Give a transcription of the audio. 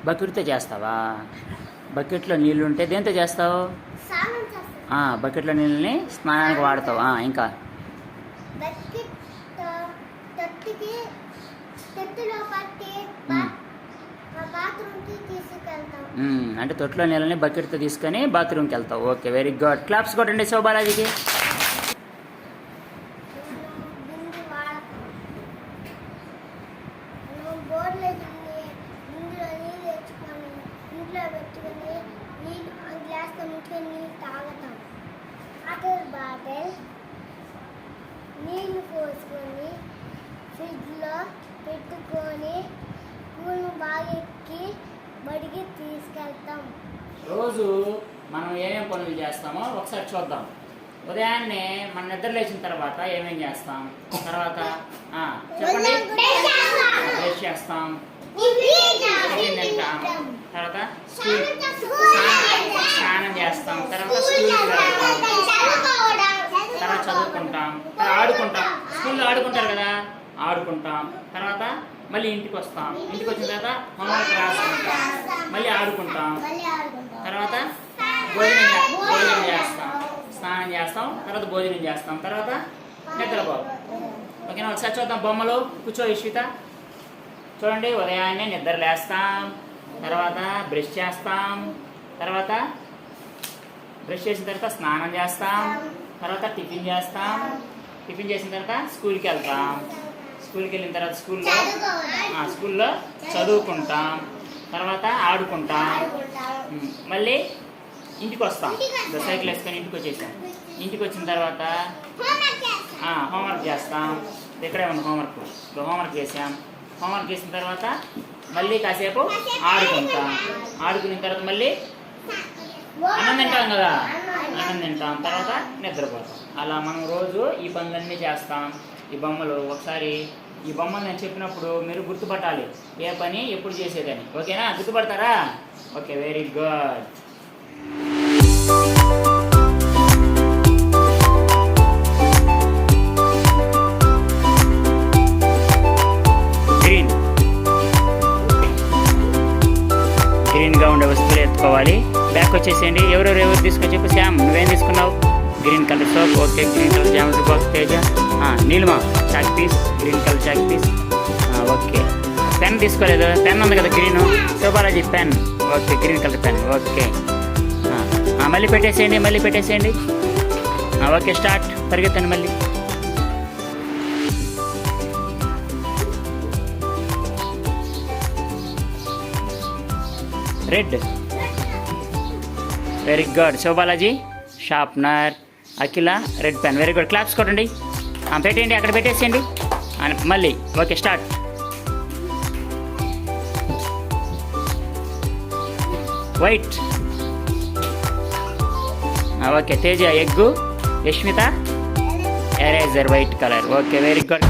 బకెట్తో చేస్తావా? బకెట్లో నీళ్ళు ఉంటే దేంతో చేస్తావు? బకెట్లో నీళ్ళని స్నానానికి వాడతావు. ఇంకా అంటే తొట్టులో నీళ్ళని బకెట్తో తీసుకొని బాత్రూమ్కి వెళ్తావు. Okay, very good. క్లాప్స్ కొట్టండి శోభారాజీకి. నీళ్ళు పోసుకొని ఫ్రిడ్జ్లో పెట్టుకొని స్కూల్ బాగా ఎక్కి బడికి తీసుకెళ్తాం. రోజు మనం ఏమేమి పనులు చేస్తామో ఒకసారి చూద్దాం. ఉదయాన్నే మన నిద్ర లేచిన తర్వాత ఏమేం చేస్తాం? తర్వాత చెప్పండి. బ్రష్ చేస్తాం, తింటాం, తర్వాత స్నానం చేస్తాం, తర్వాత స్కూల్కి వెళ్తాం, తర్వాత చదువుకుంటాం, తర్వాత ఆడుకుంటాం. స్కూల్లో ఆడుకుంటారు కదా, ఆడుకుంటాం. తర్వాత మళ్ళీ ఇంటికి వస్తాం. ఇంటికి వచ్చిన తర్వాత హోంవర్క్ రాసుకుంటాం, మళ్ళీ ఆడుకుంటాం. తర్వాత భోజనం చేస్తాం, స్నానం చేస్తాం, తర్వాత భోజనం చేస్తాం, తర్వాత నిద్రపోతాం. ఓకేనా? ఒకసారి చూద్దాం. బొమ్మలు కూర్చో ఇష్విత. చూడండి, ఉదయాన్నే నిద్ర లేస్తాం, తర్వాత బ్రష్ చేస్తాం, తర్వాత బ్రష్ చేసిన తర్వాత స్నానం చేస్తాం, తర్వాత టిఫిన్ చేస్తాం, టిఫిన్ చేసిన తర్వాత స్కూల్కి వెళ్తాం, స్కూల్కి వెళ్ళిన తర్వాత స్కూల్లో చదువుకుంటాం, తర్వాత ఆడుకుంటాం, మళ్ళీ ఇంటికి వస్తాం. సైకిల్ వేసుకొని ఇంటికి వచ్చేసాం. ఇంటికి వచ్చిన తర్వాత హోంవర్క్ చేస్తాం. ఇక్కడే ఉంది హోంవర్క్ చేసాం. హోంవర్క్ చేసిన తర్వాత మళ్ళీ కాసేపు ఆడుకుంటాం. ఆడుకున్న తర్వాత మళ్ళీ అన్నం తింటాం కదా, అన్నం తింటాం, తర్వాత నిద్రపోతాం. అలా మనం రోజు ఈ పనులన్నీ చేస్తాం. ఈ బొమ్మలు ఒకసారి ఈ బొమ్మలు నేను చెప్పినప్పుడు మీరు గుర్తుపట్టాలి, ఏ పని ఎప్పుడు చేసేదని. ఓకేనా? గుర్తుపడతారా? Okay, very good. గ్రీన్గా ఉండే వస్తువులు ఎత్తుకోవాలి. బ్యాక్ వచ్చేసేయండి. ఎవరు తీసుకొని చెప్పు. శ్యామ్, నువ్వేం తీసుకున్నావు? Green colour soap. Okay, green colour geometry box. Teja, Neelima chalk piece, green colour chalk piece. Okay, pen తీసుకోలేదు. పెన్ ఉంది కదా green. Shobharaji pen. Okay, green colour pen. Okay, మళ్ళీ పెట్టేసేయండి. Okay, start. పరిగెత్తండి మళ్ళీ. Red. Very good. Shobhalaji sharpener. Akhila red pen. Very good. Claps కొట్టండి. పెట్టేయండి, అక్కడ పెట్టేసేయండి మళ్ళీ. Okay, start. White. Okay, Teja egg. Yashmita eraser white colour. Okay, very good.